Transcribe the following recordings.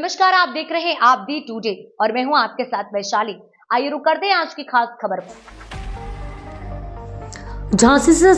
नमस्कार, आप देख रहे हैं आप दी टुडे और मैं हूं आपके साथ वैशाली। आइए रुक करते हैं आज की खास खबर पर। झांसी से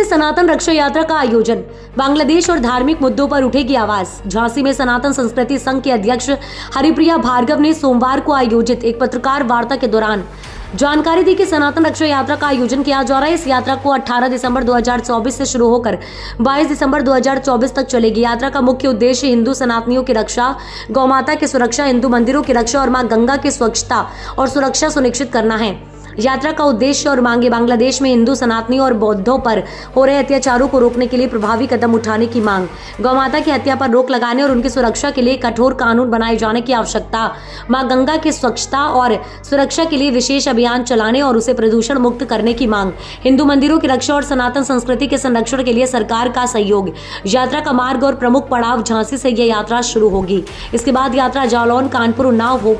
सनातन रक्षा यात्रा का आयोजन, बांग्लादेश और धार्मिक मुद्दों पर उठेगी आवाज। झांसी में सनातन संस्कृति संघ के अध्यक्ष हरिप्रिया भार्गव ने सोमवार को आयोजित एक पत्रकार वार्ता के दौरान जानकारी दी कि सनातन रक्षा यात्रा का आयोजन किया जा रहा है। इस यात्रा को 18 दिसंबर 2024 से शुरू होकर 22 दिसंबर 2024 तक चलेगी। यात्रा का मुख्य उद्देश्य हिंदू सनातनियों की रक्षा, गौ माता की सुरक्षा, हिंदू मंदिरों की रक्षा और मां गंगा की स्वच्छता और सुरक्षा सुनिश्चित करना है। यात्रा का उद्देश्य और मांगे, बांग्लादेश में हिंदू सनातनियों और बौद्धों पर हो रहे अत्याचारों को रोकने के लिए प्रभावी कदम उठाने की मांग, गौ माता की हत्या पर रोक लगाने और उनकी सुरक्षा के लिए कठोर कानून बनाए जाने की आवश्यकता, मां गंगा की स्वच्छता और सुरक्षा के लिए विशेष अभियान चलाने और उसे प्रदूषण मुक्त करने की मांग, हिंदू मंदिरों की रक्षा और सनातन संस्कृति के संरक्षण के लिए सरकार का सहयोग। यात्रा का मार्ग और प्रमुख पड़ाव झांसी से यह यात्रा शुरू होगी। इसके बाद यात्रा जालौन, कानपुर, उन्नाव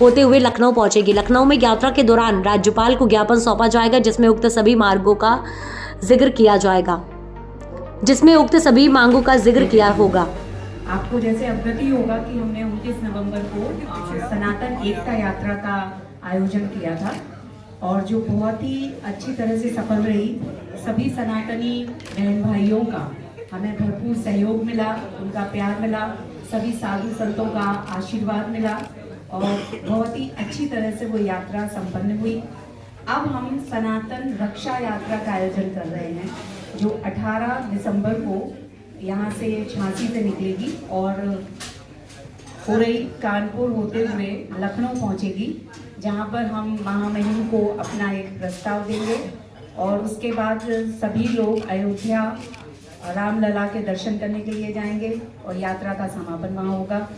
होते हुए लखनऊ पहुंचेगी। लखनऊ में यात्रा के दौरान राज्यपाल को ज्ञापन सौंपा जाएगा जिसमें उक्त सभी मांगों का जिक्र किया होगा। आपको जैसे अवगति होगा कि हमने 29 नवंबर को सनातन एकता यात्रा का आयोजन किया था और जो बहुत ही अच्छी तरह से सफल रही। सभी सनातनी बहन भाइयों का हमें भरपूर सहयोग मिला, उनका प्यार मिला, सभी साधु संतों का आशीर्वाद मिला और बहुत ही अच्छी तरह से वो यात्रा संपन्न हुई। अब हम सनातन रक्षा यात्रा का आयोजन कर रहे हैं जो 18 दिसंबर को यहाँ से झांसी से निकलेगी और हो रही कानपुर होते हुए लखनऊ पहुँचेगी, जहाँ पर हम महामहिम को अपना एक प्रस्ताव देंगे और उसके बाद सभी लोग अयोध्या रामलला के दर्शन करने के लिए जाएंगे और यात्रा का समापन वहाँ होगा।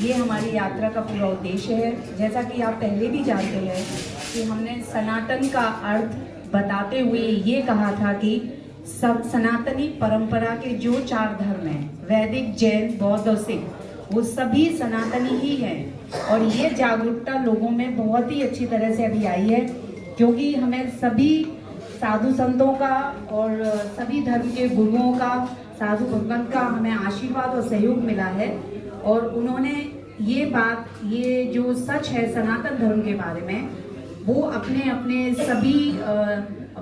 ये हमारी यात्रा का पूरा उद्देश्य है। जैसा कि आप पहले भी जानते हैं कि हमने सनातन का अर्थ बताते हुए ये कहा था कि सब सनातनी परंपरा के जो 4 धर्म हैं, वैदिक, जैन, बौद्ध और सिख, वो सभी सनातनी ही हैं और ये जागरूकता लोगों में बहुत ही अच्छी तरह से अभी आई है, क्योंकि हमें सभी साधु संतों का और सभी धर्म के गुरुओं का, साधु भगवंत का हमें आशीर्वाद और सहयोग मिला है और उन्होंने ये जो सच है सनातन धर्म के बारे में, वो अपने अपने सभी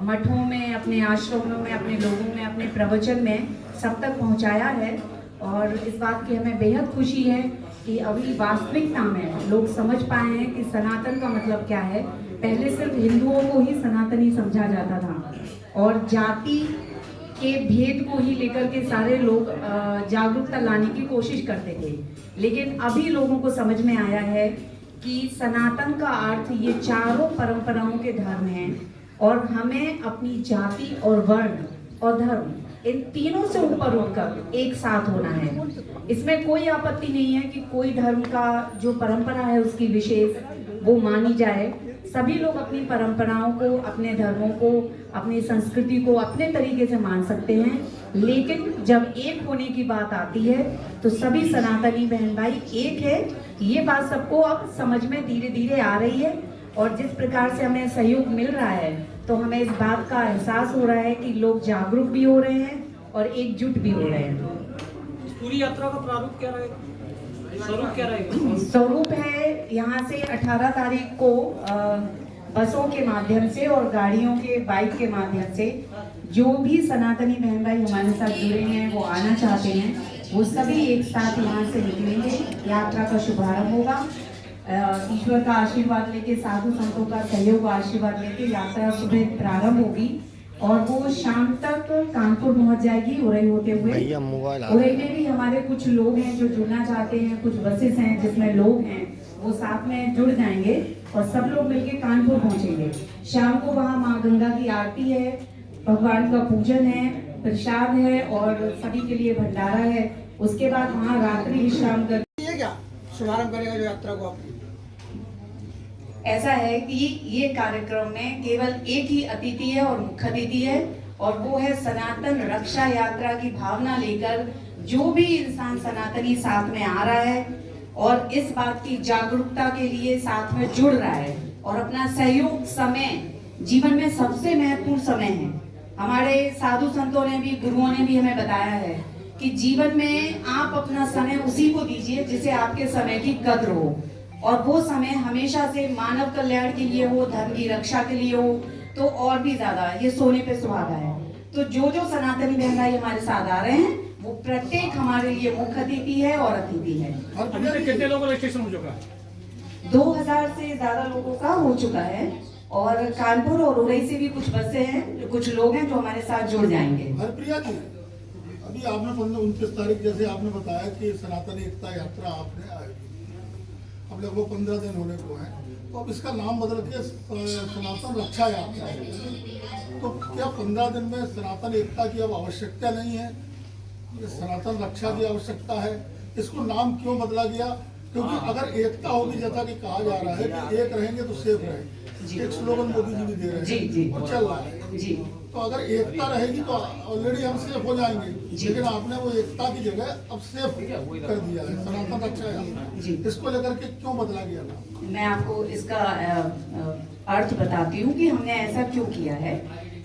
मठों में, अपने आश्रमों में, अपने लोगों में, अपने प्रवचन में सब तक पहुंचाया है। और इस बात की हमें बेहद खुशी है कि अभी वास्तविकता में लोग समझ पाए हैं कि सनातन का मतलब क्या है। पहले सिर्फ हिंदुओं को ही सनातनी समझा जाता था और जाति के भेद को ही लेकर के सारे लोग जागरूकता लाने की कोशिश करते थे, लेकिन अभी लोगों को समझ में आया है कि सनातन का अर्थ ये चारों परंपराओं के धर्म हैं और हमें अपनी जाति और वर्ण और धर्म इन तीनों से ऊपर उठकर एक साथ होना है। इसमें कोई आपत्ति नहीं है कि कोई धर्म का जो परंपरा है उसकी विशेष वो मानी जाए। सभी लोग अपनी परंपराओं को, अपने धर्मों को, अपनी संस्कृति को अपने तरीके से मान सकते हैं, लेकिन जब एक होने की बात आती है तो सभी सनातनी बहन भाई एक है। ये बात सबको अब समझ में धीरे धीरे आ रही है और जिस प्रकार से हमें सहयोग मिल रहा है तो हमें इस बात का एहसास हो रहा है कि लोग जागरूक भी हो रहे हैं और एकजुट भी हो रहे हैं। पूरी यात्रा का प्रारूप क्या रहेगा, स्वरूप क्या रहेगा? स्वरूप है यहाँ से 18 तारीख को बसों के माध्यम से और गाड़ियों के, बाइक के माध्यम से जो भी सनातनी बहन भाई हमारे साथ जुड़े हैं, वो आना चाहते हैं, वो सभी एक साथ यहाँ से निकलेंगे। यात्रा का शुभारंभ होगा। ईश्वर का आशीर्वाद लेके, साधु संतों का सहयोग आशीर्वाद लेके यात्रा सुबह प्रारंभ होगी और वो शाम तक कानपुर पहुंच जाएगी उरई होते हुए। उरई में भी हमारे कुछ लोग हैं जो जुड़ना चाहते हैं, कुछ बसेस हैं जिसमें लोग हैं, वो साथ में जुड़ जाएंगे और सब लोग मिलके कानपुर पहुंचेंगे। शाम को वहाँ माँ गंगा की आरती है, भगवान का पूजन है, प्रसाद है और सभी के लिए भंडारा है। उसके बाद वहाँ रात्रि विश्राम कर शुभारंभ करेगा जो यात्रा को। आप ऐसा है कि ये कार्यक्रम में केवल एक ही अतिथि है और मुख्य अतिथि है और वो है सनातन रक्षा यात्रा की भावना लेकर जो भी इंसान सनातनी साथ में आ रहा है और इस बात की जागरूकता के लिए साथ में जुड़ रहा है और अपना सहयोग, समय जीवन में सबसे महत्वपूर्ण समय है। हमारे साधु संतों ने भी, गुरुओं ने भी हमें बताया है कि जीवन में आप अपना समय उसी को दीजिए जिसे आपके समय की कद्र हो, और वो समय हमेशा से मानव कल्याण के लिए हो, धर्म की रक्षा के लिए हो, तो और भी ज्यादा ये सोने पे सुहागा है। तो जो जो सनातनी बहन भाई हमारे साथ आ रहे हैं, वो प्रत्येक हमारे लिए मुख्य अतिथि है और अतिथि है। अभी तक कितने लोगों का रजिस्ट्रेशन हो चुका है? 2000 से ज्यादा लोगों का हो चुका है, और कानपुर और उरई से भी कुछ बसें हैं, कुछ लोग हैं जो हमारे साथ जुड़ जाएंगे। हरप्रिया जी, अभी आपने 29 तारीख जैसे आपने बताया कि सनातनी एकता यात्रा आपने आयोजित, अब लगभग 15 दिन होने को है, तो अब इसका नाम बदल के सनातन रक्षा यात्रा है। तो क्या 15 दिन में सनातन एकता की अब आवश्यकता नहीं है, ये सनातन रक्षा की आवश्यकता है? इसको नाम क्यों बदला गया? क्योंकि अगर एकता होगी, जैसा कि कहा जा रहा है कि एक रहेंगे तो सेफ रहेंगे, एक स्लोगन मोदी जी भी दे रहे हैं और चल रहा है जी। तो अगर एकता रहेगी तो ऑलरेडी हम सेफ हो जाएंगे, लेकिन आपने वो एकता की जगह अब सेफ कर दिया है सनातन रक्षा यात्रा। इसको लेकर के क्यों बदला गया नाम? मैं आपको इसका अर्थ बताती हूँ कि हमने ऐसा क्यों किया है।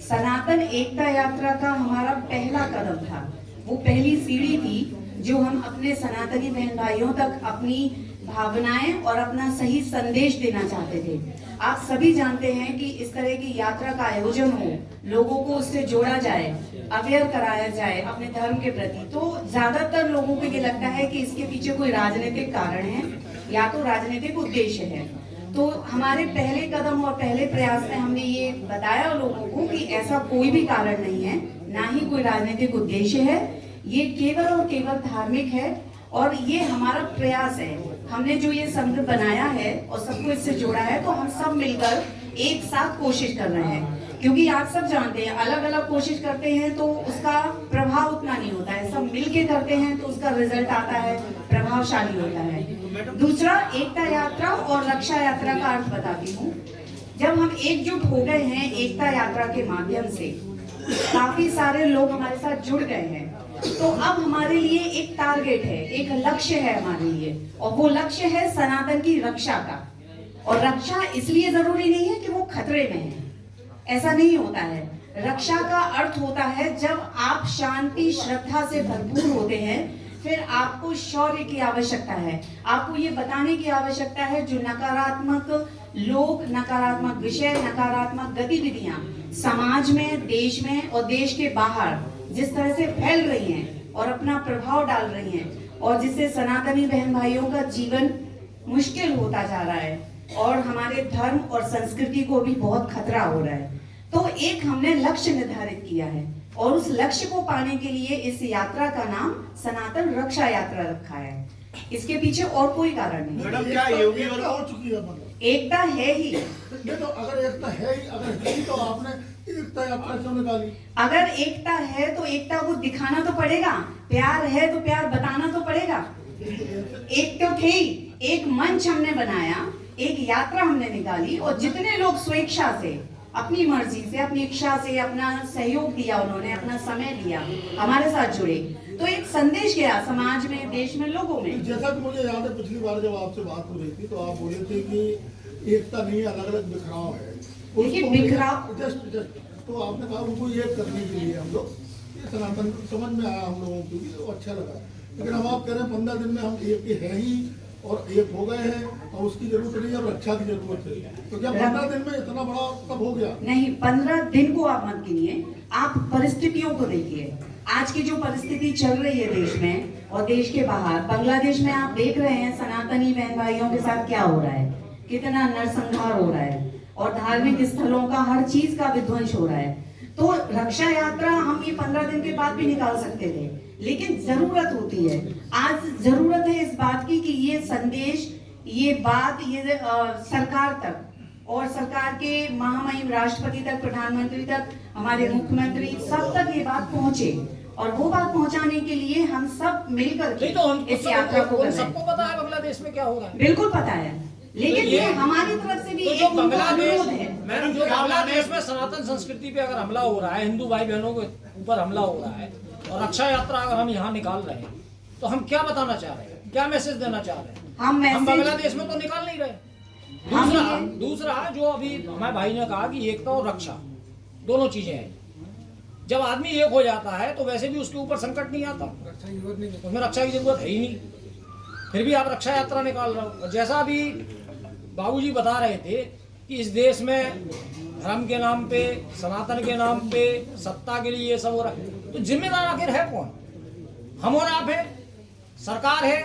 सनातन एकता यात्रा का हमारा पहला कदम था, वो पहली सीढ़ी थी जो हम अपने सनातनी बहन भाइयों तक अपनी भावनाएं और अपना सही संदेश देना चाहते थे। आप सभी जानते हैं कि इस तरह की यात्रा का आयोजन हो, लोगों को उससे जोड़ा जाए, अवेयर कराया जाए अपने धर्म के प्रति, तो ज्यादातर लोगों को ये लगता है कि इसके पीछे कोई राजनीतिक कारण है या तो राजनीतिक उद्देश्य है। तो हमारे पहले कदम और पहले प्रयास में हमने ये बताया लोगों को कि ऐसा कोई भी कारण नहीं है, ना ही कोई राजनीतिक उद्देश्य है, ये केवल और केवल धार्मिक है, और ये हमारा प्रयास है। हमने जो ये संघ बनाया है और सबको इससे जोड़ा है, तो हम सब मिलकर एक साथ कोशिश कर रहे हैं, क्योंकि आप सब जानते हैं अलग अलग कोशिश करते हैं तो उसका प्रभाव उतना नहीं होता है, सब मिलके करते हैं तो उसका रिजल्ट आता है, प्रभावशाली होता है। दूसरा, एकता यात्रा और रक्षा यात्रा का अर्थ बताती हूँ। जब हम एकजुट हो गए हैं एकता यात्रा के माध्यम से, काफी सारे लोग हमारे साथ जुड़ गए हैं, तो अब हमारे लिए एक टारगेट है, एक लक्ष्य है हमारे लिए, और वो लक्ष्य है सनातन की रक्षा का। और रक्षा इसलिए जरूरी नहीं है कि वो खतरे में है, ऐसा नहीं होता है। रक्षा का अर्थ होता है जब आप शांति श्रद्धा से भरपूर होते हैं, फिर आपको शौर्य की आवश्यकता है, आपको ये बताने की आवश्यकता है जो नकारात्मक लोग, नकारात्मक विषय, नकारात्मक गतिविधियां समाज में, देश में और देश के बाहर जिस तरह से फैल रही हैं और अपना प्रभाव डाल रही हैं, और जिससे सनातनी बहन भाइयों का जीवन मुश्किल होता जा रहा है और हमारे धर्म और संस्कृति को भी बहुत खतरा हो रहा है, तो एक हमने लक्ष्य निर्धारित किया है, और उस लक्ष्य को पाने के लिए इस यात्रा का नाम सनातन रक्षा यात्रा रखा है। इसके पीछे और कोई कारण नहीं। मैडम, क्या योगी हो चुकी है? मतलब एकता है ही नहीं, तो अगर एकता है ही, अगर है ही, तो आपने एकता यात्रा क्यों निकाली? अगर एकता है तो एकता को दिखाना तो पड़ेगा, प्यार है तो प्यार बताना तो पड़ेगा। एक तो थे ही, एक मंच हमने बनाया, एक यात्रा हमने निकाली, और जितने लोग स्वेच्छा से, अपनी मर्जी से, अपनी इच्छा से अपना सहयोग दिया, उन्होंने अपना समय दिया, हमारे साथ जुड़े, तो एक संदेश गया समाज में, देश में, लोगों में। जैसा कि मुझे याद है पिछली बार जब आपसे बात हो रही थी तो आप बोले थे कि एकता नहीं है, अलग अलग बिखराव है। देखिए, बिखराव जस्ट तो आपने कहा उनको एक करने के लिए हम लोग, ये सनातन समझ में आया हम लोगों को भी, तो अच्छा लगा। लेकिन हम आप कह रहे हैं 15 दिन में हम एक है ही और एक हो गए हैं, और उसकी जरूरत नहीं है, अब रक्षा की जरूरत है। तो क्या 15 दिन में इतना बड़ा कब हो गया? नहीं, 15 दिन को आप मत गिनिए, आप परिस्थितियों को देखिए। आज की जो परिस्थिति चल रही है देश में और देश के बाहर, बांग्लादेश में आप देख रहे हैं सनातनी बहन भाइयों के साथ क्या हो रहा है, कितना नरसंहार हो रहा है, और धार्मिक स्थलों का हर चीज का विध्वंस हो रहा है। तो रक्षा यात्रा हम ये 15 दिन के बाद भी निकाल सकते थे, लेकिन जरूरत होती है, आज जरूरत है इस बात की कि ये संदेश, ये बात, ये सरकार तक, और सरकार के महामहिम राष्ट्रपति तक, प्रधानमंत्री तक, हमारे मुख्यमंत्री, सब तक ये बात पहुंचे, और वो बात पहुंचाने के लिए हम सब मिलकर इस यात्रा को कर रहे हैं। सबको पता है बांग्लादेश में क्या हो रहा है, बिल्कुल पता है, लेकिन ये हमारी तरफ से भी एक अनुरोध है। मैडम, जो बांग्लादेश में सनातन संस्कृति पे अगर हमला हो रहा है, हिंदू भाई बहनों के ऊपर हमला हो रहा है, और रक्षा यात्रा अगर हम यहाँ निकाल रहे हैं, तो हम क्या बताना चाह रहे हैं, क्या मैसेज देना चाह रहे हैं? हम बांग्लादेश में तो निकाल नहीं रहे। दूसरा जो अभी हमारे भाई ने कहा कि एकता और रक्षा दोनों चीजें हैं, जब आदमी एक हो जाता है तो वैसे भी उसके ऊपर संकट नहीं आता, उसमें रक्षा की जरूरत है ही नहीं, फिर भी आप रक्षा यात्रा निकाल रहे हो। और जैसा अभी बाबूजी बता रहे थे कि इस देश में धर्म के नाम पे, सनातन के नाम पे, सत्ता के लिए ये सब हो रहा है, तो जिम्मेदार आखिर है कौन? हम और आप है, सरकार है,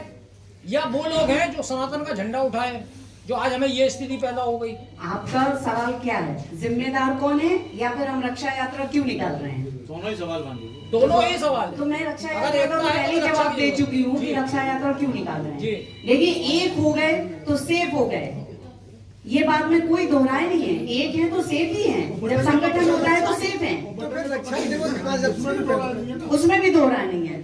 या वो लोग हैं जो सनातन का झंडा उठाए, जो आज हमें ये स्थिति पैदा हो गई? आपका सवाल क्या है, जिम्मेदार कौन है या फिर हम रक्षा यात्रा क्यों निकाल रहे हैं? दोनों ही सवाल मान लीजिए, दोनों ही सवाल है। तो मैं रक्षा अगर यात्रा का पहले ही जवाब दे चुकी हूँ कि रक्षा यात्रा क्यों निकाल रहे हैं, लेकिन एक हो गए तो सेफ हो गए, ये बात में कोई दोहराए नहीं है। एक है तो सेफ ही है, जब संगठन होता है तो सेफ है, उसमें भी दोहरा नहीं है।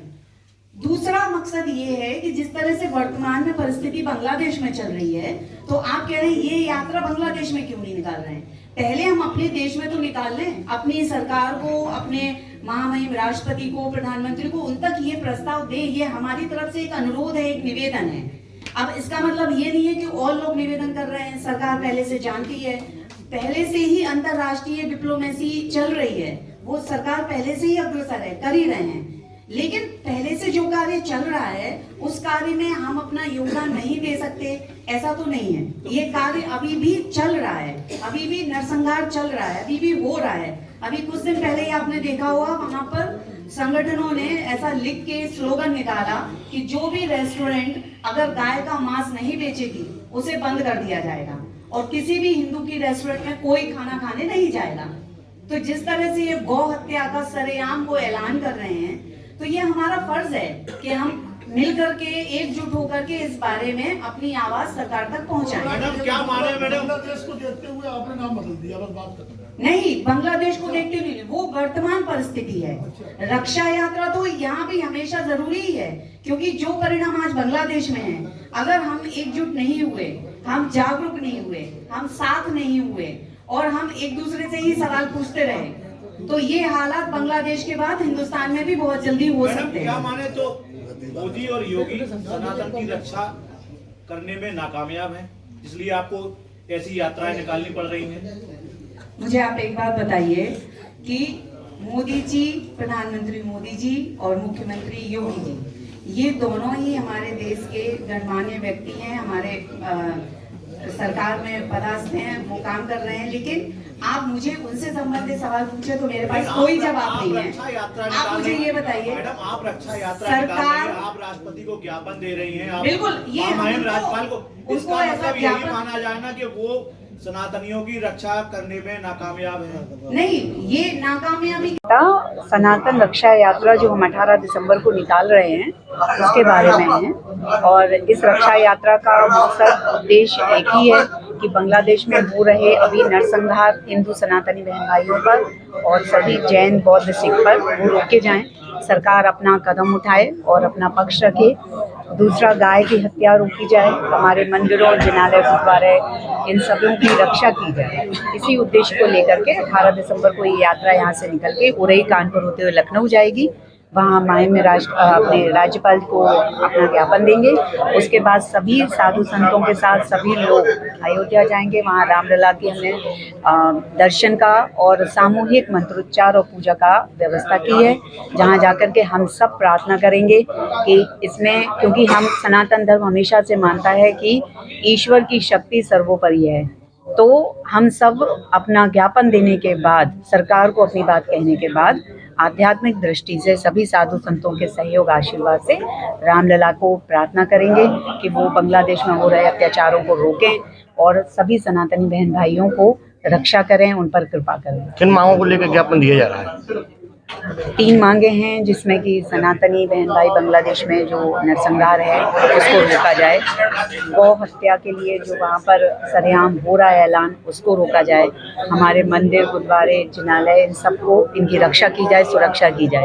दूसरा मकसद ये है कि जिस तरह से वर्तमान में परिस्थिति बांग्लादेश में चल रही है, तो आप कह रहे हैं ये यात्रा बांग्लादेश में क्यों नहीं निकाल रहे हैं? पहले हम अपने देश में तो निकाल लें, अपनी सरकार को, अपने महामहिम राष्ट्रपति को, प्रधानमंत्री को, उन तक ये प्रस्ताव दें। ये हमारी तरफ से एक अनुरोध है, एक निवेदन है। अब इसका मतलब ये नहीं है कि और लोग निवेदन कर रहे हैं, सरकार पहले से जानती है, पहले से ही अंतरराष्ट्रीय डिप्लोमेसी चल रही है, वो सरकार पहले से ही अग्रसर है, कर ही रहे हैं। लेकिन पहले से जो कार्य चल रहा है उस कार्य में हम अपना योगदान नहीं दे सकते, ऐसा तो नहीं है। ये कार्य अभी भी चल रहा है, अभी भी नरसंहार चल रहा है, अभी भी हो रहा है। अभी कुछ दिन पहले ही आपने देखा होगा, वहां पर संगठनों ने ऐसा लिख के स्लोगन निकाला कि जो भी रेस्टोरेंट अगर गाय का मांस नहीं बेचेगी उसे बंद कर दिया जाएगा, और किसी भी हिंदू की रेस्टोरेंट में कोई खाना खाने नहीं जाएगा। तो जिस तरह से ये गौ हत्या का सरेआम वो ऐलान कर रहे हैं, तो ये हमारा फर्ज है कि हम मिल करके, एकजुट होकर के इस बारे में अपनी आवाज सरकार तक पहुंचाएं। मैडम क्या माने, मैडम बांग्लादेश को देखते हुए आपने नाम बदल दिया, बस बात खत्म। नहीं, बांग्लादेश को देखते नहीं, वो वर्तमान परिस्थिति है। रक्षा यात्रा तो यहाँ भी हमेशा जरूरी ही है, क्योंकि जो परिणाम आज बांग्लादेश में है, अगर हम एकजुट नहीं हुए, हम जागरूक नहीं हुए, हम साथ नहीं हुए और हम एक दूसरे से ही सवाल पूछते रहे, तो ये हालात बांग्लादेश के बाद हिंदुस्तान में भी बहुत जल्दी हो सकते हैं। क्या माने तो मोदी और योगी सनातन की रक्षा करने में नाकामयाब हैं, इसलिए आपको ऐसी यात्राएं निकालनी पड़ रही हैं। मुझे आप एक बात बताइए कि मोदी जी, प्रधानमंत्री मोदी जी और मुख्यमंत्री योगी जी, ये दोनों ही हमारे देश के गणमान्य व्यक्ति हैं, हमारे सरकार में पदस्थ हैं, वो काम कर रहे हैं। लेकिन आप मुझे उनसे संबंधित सवाल पूछे तो मेरे पास कोई जवाब नहीं है। आप मुझे ये बताइए, मैडम आप रक्षा यात्रा सरकार, आप राष्ट्रपति को ज्ञापन दे रही हैं, बिल्कुल, ये राज्यपाल को, उसको ऐसा यही माना जाए ना कि वो सनातनियों की रक्षा करने में नाकामयाब है? नहीं, ये नाकामयाबी सनातन रक्षा यात्रा जो हम 18 दिसंबर को निकाल रहे हैं उसके बारे में है, और इस रक्षा यात्रा का मकसद उद्देश्य एक ही है कि बांग्लादेश में हो रहे अभी नरसंहार हिंदू सनातनी बहन भाइयों पर और सभी जैन, बौद्ध, सिख पर वो रोके जाएं, सरकार अपना कदम उठाए और अपना पक्ष रखे। दूसरा, गाय की हत्या रोकी जाए, हमारे मंदिरों, जिनालय, गुरुद्वारे, इन सबों की रक्षा की जाए। इसी उद्देश्य को लेकर के 18 दिसंबर को ये यात्रा यहाँ से निकल के उरई, कानपुर होते हुए लखनऊ जाएगी। वहाँ माहिम में अपने राज्यपाल को अपना ज्ञापन देंगे। उसके बाद सभी साधु संतों के साथ सभी लोग अयोध्या जाएंगे। वहाँ रामलला की हमने दर्शन का और सामूहिक मंत्रोच्चार और पूजा का व्यवस्था की है, जहाँ जाकर के हम सब प्रार्थना करेंगे कि इसमें, क्योंकि हम सनातन धर्म हमेशा से मानता है कि ईश्वर की शक्ति सर्वोपरि है, तो हम सब अपना ज्ञापन देने के बाद, सरकार को अपनी बात कहने के बाद, आध्यात्मिक दृष्टि से सभी साधु संतों के सहयोग आशीर्वाद से रामलला को प्रार्थना करेंगे कि वो बांग्लादेश में हो रहे अत्याचारों को रोकें और सभी सनातनी बहन भाइयों को रक्षा करें, उन पर कृपा करें। किन मांगों को लेकर ज्ञापन दिया जा रहा है? 3 मांगे हैं, जिसमें कि सनातनी बहन भाई बांग्लादेश में जो नरसंहार है उसको रोका जाए, गौ हत्या के लिए जो वहाँ पर सरेआम हो रहा है ऐलान, उसको रोका जाए, हमारे मंदिर, गुरुद्वारे, जिनालय, इन सबको, इनकी रक्षा की जाए, सुरक्षा की जाए।